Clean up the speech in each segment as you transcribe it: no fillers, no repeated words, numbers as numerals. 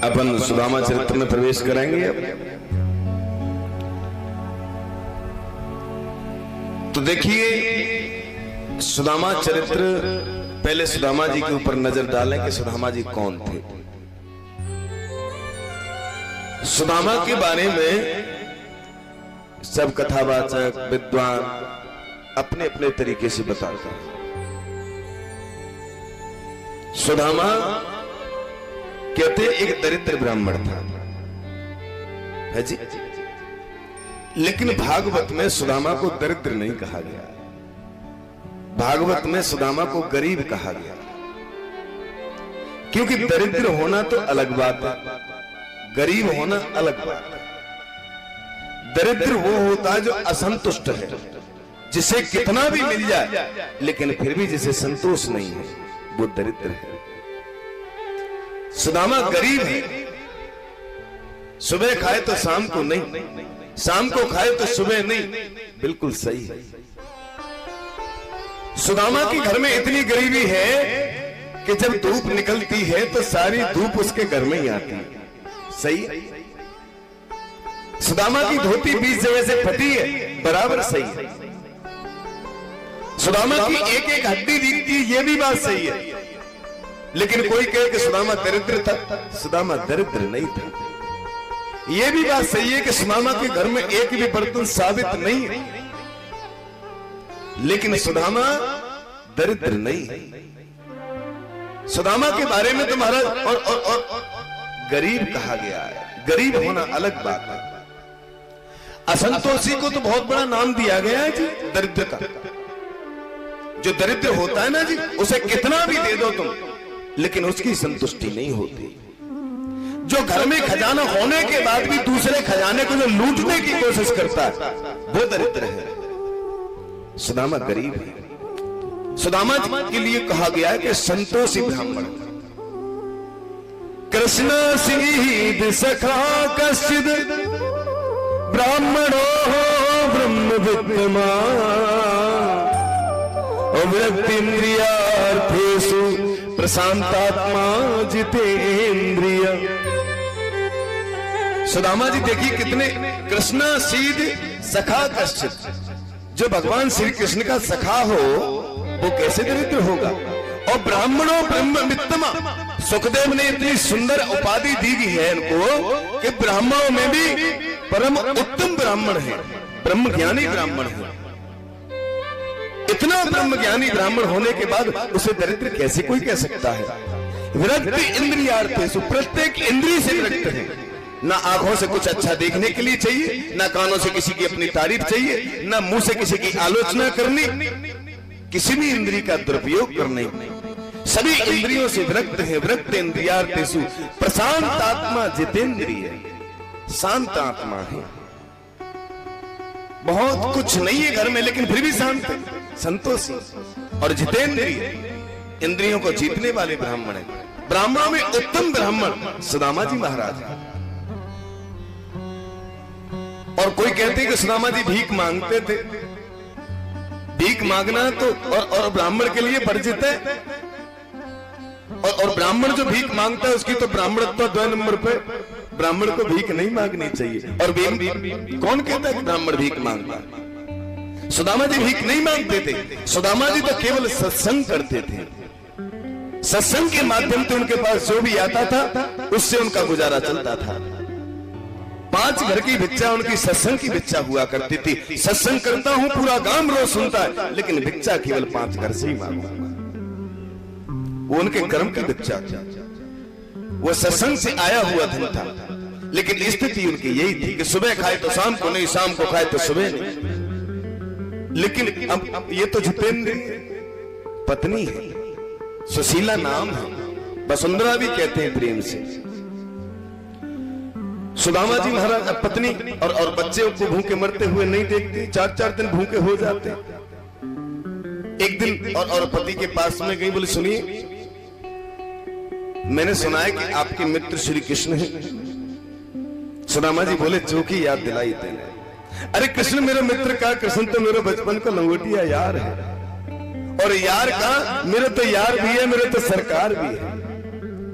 अपन सुदामा चरित्र में प्रवेश करेंगे। अब तो देखिए सुदामा चरित्र, पहले सुदामा जी के ऊपर नजर डालें कि सुदामा जी कौन थे। सुदामा के बारे में सब कथावाचक विद्वान अपने अपने तरीके से बताते हैं। सुदामा कहते एक दरिद्र ब्राह्मण था, है जी, लेकिन भागवत में सुदामा को दरिद्र नहीं कहा गया। भागवत में सुदामा को गरीब कहा गया, क्योंकि दरिद्र होना तो अलग बात है, गरीब होना अलग बात है। दरिद्र वो होता है जो असंतुष्ट है, जिसे कितना भी मिल जाए लेकिन फिर भी जिसे संतोष नहीं है, वो दरिद्र है। सुदामा गरीब है, सुबह खाए तो शाम को नहीं, शाम को खाए तो सुबह नहीं, बिल्कुल सही है। सुदामा के घर में इतनी गरीबी है कि जब धूप निकलती है तो सारी धूप उसके घर में ही आती है, सही है। सुदामा की धोती 20 जगह से फटी है, बराबर सही है। सुदामा की एक एक हड्डी दिखती है, ये भी बात सही है। लेकिन कोई कहे कि सुदामा दरिद्र था, सुदामा दरिद्र नहीं था, ये भी बात सही है कि सुदामा के घर में एक भी बर्तन साबित नहीं है, लेकिन सुदामा दरिद्र नहीं है। सुदामा के बारे में तो महाराज और गरीब कहा गया है। गरीब होना अलग बात है। असंतोषी को तो बहुत बड़ा नाम दिया गया है जी, दरिद्र का। जो दरिद्र होता है ना जी, उसे कितना भी दे दो तुम, लेकिन उसकी संतुष्टि नहीं होती। जो घर में खजाना होने के बाद भी दूसरे खजाने को जो लूटने की कोशिश करता है, वो दरिद्र है। सुदामा गरीब है। सुदामा के लिए कहा गया है कि संतोषी ब्राह्मण। कृष्ण सिंह सखा कश्चिद ब्राह्मणो ब्रह्म विद्यमा वृत्तिन्द्रियार्थेषु प्रशांतात्मा जितेन्द्रिय। सुदामा जी देखिए कितने, कृष्ण सीध सखा कश्चित, जो भगवान श्री कृष्ण का सखा हो वो कैसे दरिद्र होगा। और ब्राह्मणों ब्रह्म वित्तमा, सुखदेव ने इतनी सुंदर उपाधि दी है इनको कि ब्राह्मणों में भी परम उत्तम ब्राह्मण है, ब्रह्म ज्ञानी ब्राह्मण है। इतना ब्रह्म ज्ञानी ब्राह्मण होने के बाद उसे दरिद्र कैसे कोई कह सकता है। विरक्त इंद्रियार्थेषु, प्रत्येक इंद्रिय से विरक्त है। ना आंखों से कुछ अच्छा देखने के लिए चाहिए, ना कानों से किसी की अपनी तारीफ चाहिए, ना मुंह से किसी की आलोचना करनी, किसी भी इंद्रिय का दुरुपयोग करने, सभी इंद्रियों से विरक्त है। विरक्त इंद्रियार्थेषु प्रशांत आत्मा जितेंद्रिय, शांत आत्मा है। बहुत कुछ नहीं है घर में लेकिन फिर भी शांत है, संतोषी और जितेंद्रिय, इंद्रियों को जीतने वाले ब्राह्मण है। ब्राह्मणों में उत्तम ब्राह्मण सुदामा जी महाराज है। और कोई कहते हैं कि सुदामा जी भीख मांगते थे। भीख मांगना तो और ब्राह्मण के लिए वर्जित है। और ब्राह्मण जो भीख मांगता है उसकी तो ब्राह्मणत्व 2 नंबर पे, ब्राह्मण को भीख नहीं मांगनी चाहिए। और कौन कहता है कि ब्राह्मण भीख मांगता है। सुदामा जी भीख नहीं मांगते थे। सुदामा जी तो केवल सत्संग करते थे। सत्संग के माध्यम से उनके पास जो भी आता था उससे उनका गुजारा चलता था। 5 घर की भिक्षा उनकी सत्संग की भिक्षा हुआ करती थी। सत्संग करता हूं पूरा गांव रोज सुनता है, लेकिन भिक्षा केवल 5 घर से ही मांगूंगा। वो उनके कर्म की भिक्षा थी, वो सत्संग से आया हुआ धन था। लेकिन स्थिति उनकी यही थी कि सुबह खाए तो शाम को नहीं, शाम को खाए तो सुबह नहीं। लेकिन अब ये तो जितेंद्र पत्नी है, सुशीला नाम है, वसुंधरा भी कहते हैं प्रेम से। सुदामा जी महाराज अब पत्नी और बच्चे को भूखे मरते हुए नहीं देखते, 4-4 दिन भूखे हो जाते। एक दिन और पति के पास में गई, बोले सुनिए मैंने सुना है कि आपके मित्र श्री कृष्ण हैं। सुदामा जी बोले जो की याद दिलाई तेने। अरे कृष्ण मेरे मित्र का, कृष्ण तो मेरे बचपन का लंगोटिया यार है। और यार का, मेरे तो यार भी है, मेरे तो सरकार भी है।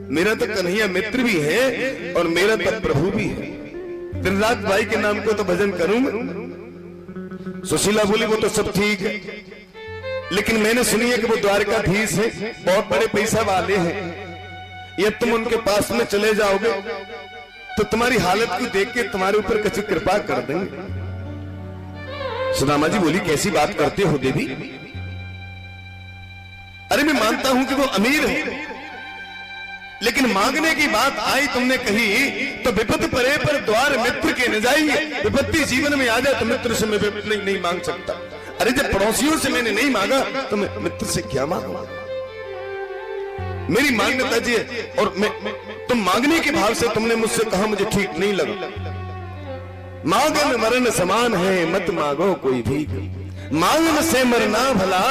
मेरा तो कन्हैया मित्र भी है और मेरा तो प्रभु भी है। दिन रात भाई के नाम को तो भजन करूंगा। सुशीला बोली वो तो सब ठीक है, लेकिन मैंने सुनी है कि वो द्वारकाधीश है, बहुत बड़े पैसा वाले हैं। ये तुम उनके पास में चले जाओगे तो तुम्हारी हालत को देख के तुम्हारे ऊपर कुछ कृपा कर देंगे। सुदामा जी बोली कैसी बात करते हो देवी? अरे मैं मानता हूं कि वो अमीर है, लेकिन मांगने की बात आई तुमने कही तो विपत्ति परे पर द्वार मित्र के न जाइए। विपत्ति जीवन में आ जाए तो मित्र से मैं नहीं मांग सकता। अरे जब पड़ोसियों से मैंने नहीं मांगा तो मैं मित्र से क्या मांगूंगा? मेरी मान्यता जी है, और तुम मांगने के भाव से तुमने मुझसे कहा मुझे ठीक नहीं लगा। मांगन मरण समान है, मत मांगो कोई भीख, मांगन से मरना भला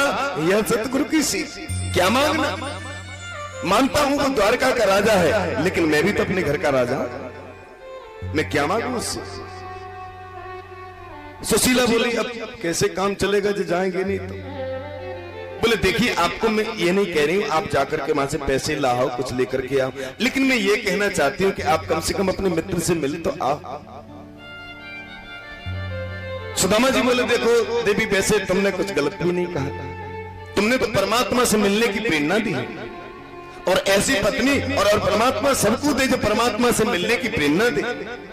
यह सतगुरु की सीख। क्या मांगना? मानता हूं वो द्वारका का राजा है, लेकिन मैं भी तो अपने घर का राजा, मैं क्या मांगू उससे? सुशीला बोली अब कैसे काम चलेगा जो जाएंगे नहीं तो? बोले देखिए आपको मैं ये नहीं कह रही हूं आप जाकर के वहां से पैसे लाओ, कुछ लेकर के आओ, लेकिन मैं ये कहना चाहती हूं कि आप कम से कम अपने मित्र से मिले तो आओ। सुदामा जी बोले देखो देवी वैसे तुमने कुछ गलत भी नहीं कहा, तुमने तो परमात्मा से मिलने की प्रेरणा दी है, और ऐसी पत्नी और परमात्मा सबको दे जो परमात्मा से मिलने की प्रेरणा दे।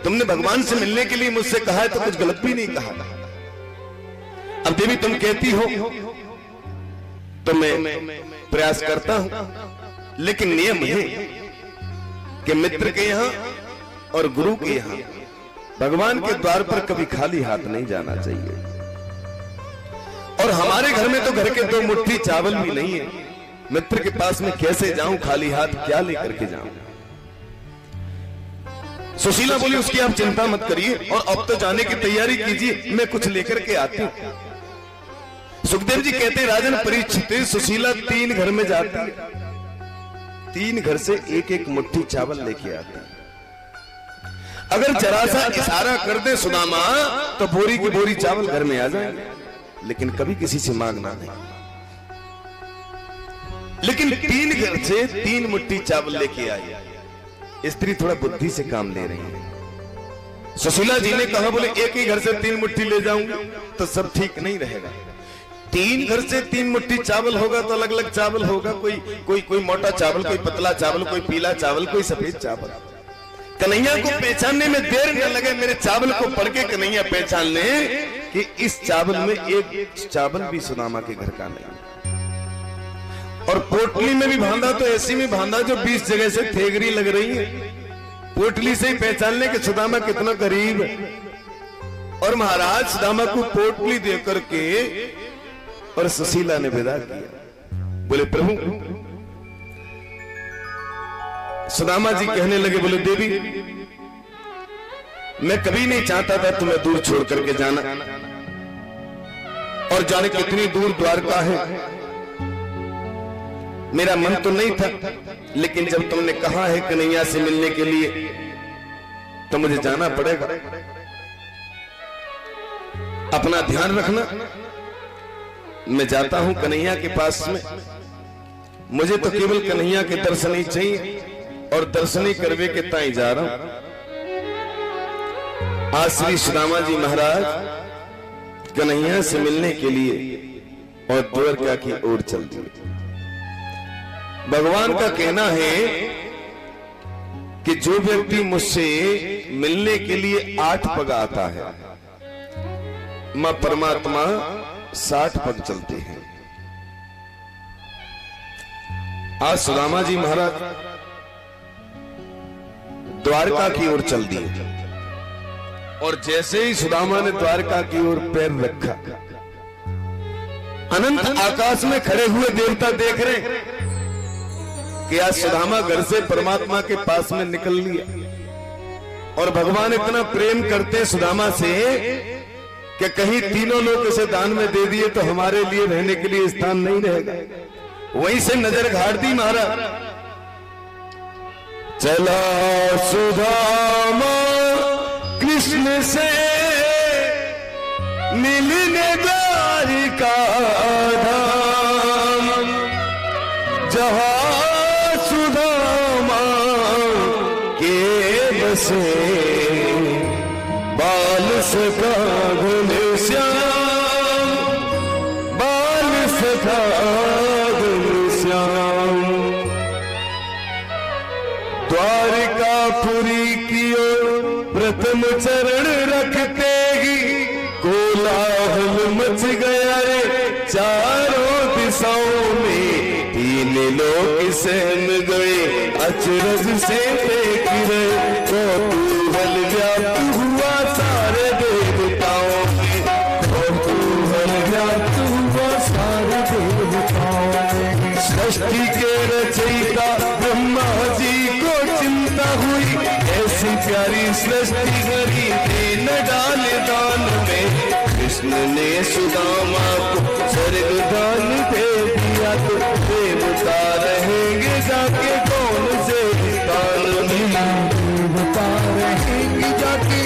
तुमने भगवान से मिलने के लिए मुझसे कहा है तो कुछ गलत भी नहीं कहा। अब देवी तुम कहती हो तो मैं प्रयास करता हूं, लेकिन नियम है कि मित्र के यहां और गुरु के यहां भगवान के द्वार पर कभी खाली हाथ नहीं जाना चाहिए। और हमारे घर में तो घर के 2 मुट्ठी चावल भी नहीं है, मित्र के पास में कैसे जाऊं खाली हाथ, क्या लेकर के जाऊं? सुशीला बोली उसकी आप चिंता मत करिए, और अब तो जाने की तैयारी कीजिए, मैं कुछ लेकर के आती हूं। सुखदेव जी कहते हैं राजन परीक्षित सुशीला 3 घर में जाती है, 3 घर से एक मुट्ठी चावल लेके आती है। अगर जरा सा इशारा कर दे सुदामा तो बोरी की बोरी चावल घर में आ जाएंगे, लेकिन कभी किसी से मांगना नहीं। लेकिन 3 घर से 3 मुट्ठी चावल लेके आई। स्त्री थोड़ा बुद्धि से काम ले रही है। सुशीला जी ने कहा बोले एक ही घर से 3 मुट्ठी ले जाऊंगी तो सब ठीक नहीं रहेगा। 3 घर से 3 मुट्ठी चावल होगा तो अलग अलग चावल होगा, कोई मोटा चावल, कोई पतला चावल, कोई पीला चावल, कोई सफेद चावल। कन्हैया को पहचानने में देर न लगे, मेरे चावल को पढ़ के कन्हैया पहचान ले कि इस चावल में एक चावल भी सुदामा के घर का नहीं। और पोटली में भी बांधा तो ऐसी में बांधा जो 20 जगह से थेगरी लग रही है। पोटली से ही पहचान ले कि सुदामा कितना करीब है। और महाराज सुदामा को पोटली दे करके और सुशीला ने विदा किया। बोले प्रभु, सुदामा जी कहने लगे बोले देवी मैं कभी नहीं चाहता था तुम्हें दूर छोड़ करके जाना, और जाने कितनी दूर द्वारका है मेरा मन तो नहीं था, लेकिन जब तुमने कहा है कन्हैया से मिलने के लिए तो मुझे जाना पड़ेगा। अपना ध्यान रखना, मैं जाता हूं कन्हैया के पास में। मुझे तो केवल कन्हैया के दर्शन ही चाहिए, और दर्शन ही करवे के ताई जा रहा हूं। आज श्री सुदामा जी महाराज कन्हैया से मिलने के लिए और द्वारका की ओर चल दिए। भगवान का कहना है कि जो व्यक्ति मुझसे मिलने के लिए 8 पग आता है, मां परमात्मा 60 पग चलते हैं। आज सुदामा जी महाराज द्वारका की ओर चल दिए, और जैसे ही सुदामा ने द्वारका की ओर पैर रखा, अनंत आकाश में खड़े हुए देवता देख रहे कि आज सुदामा घर से परमात्मा के पास में निकल लिया। और भगवान इतना प्रेम करते सुदामा से कि कहीं तीनों लोग इसे दान में दे दिए तो हमारे लिए रहने के लिए स्थान नहीं रहेगा। वहीं से नजर घाट दी महाराज। चला सुदामा कृष्ण से मिलने द्वारिका धाम, जहां सुदामा बसे बाल सखा घनश्याम, बाल सखा घनश्याम। द्वारिकापुरी की ओर प्रथम चरण रखते ही कोलाहल मच गया रे चारों दिशाओं में। तीन लोग सहम गए अचरज से देख रहे, कौतूहल व्याप्त हुआ सारे देवताओं में, कौतूहल व्याप्त हुआ सारे देवताओं में। सृष्टि के रचयिता ब्रह्मा जी को चिंता हुई, ऐसी प्यारी सृष्टि करी न डाले दान में। कृष्ण ने सुदामा को स्वर्ग दान दे दिया, तो देवता रहेंगे जाके कौन से स्थान में, देवता रहेंगे जाके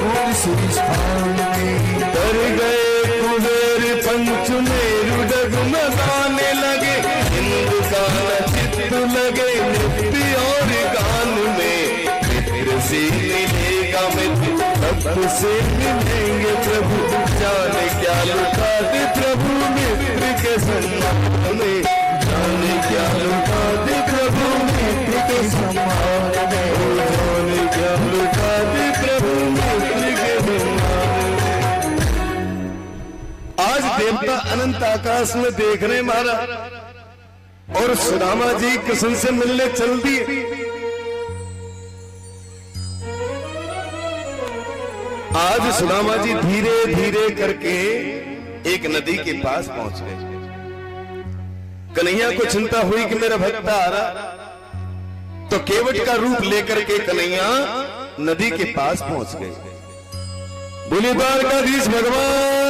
कौन से स्थान में। डर गए कुबेर पंच मेरु डगमगाने लगे, इंद्र का चित्त लगे नृत्य और गान में। मित्र से मिलेगा मित्र, भक्त से मिलेंगे प्रभु, जाने क्या लुटा दे प्रभु मित्र के सम्मान में, जाने क्या लुटा दे प्रभु मित्र के सम्मान में, जाने क्या लुटा दे प्रभु मित्र के सम्मान में। आज देवता अनंत आकाश में देख रहे महाराज, और सुदामा जी कृष्ण से मिलने चल दिए। आज सुदामा जी धीरे धीरे करके एक नदी के पास पहुंच गए। कन्हैया को चिंता हुई कि मेरा भक्त आ रहा, तो केवट का रूप लेकर के कन्हैया नदी के पास पहुंच गए। बोले द्वारकाधीश भगवान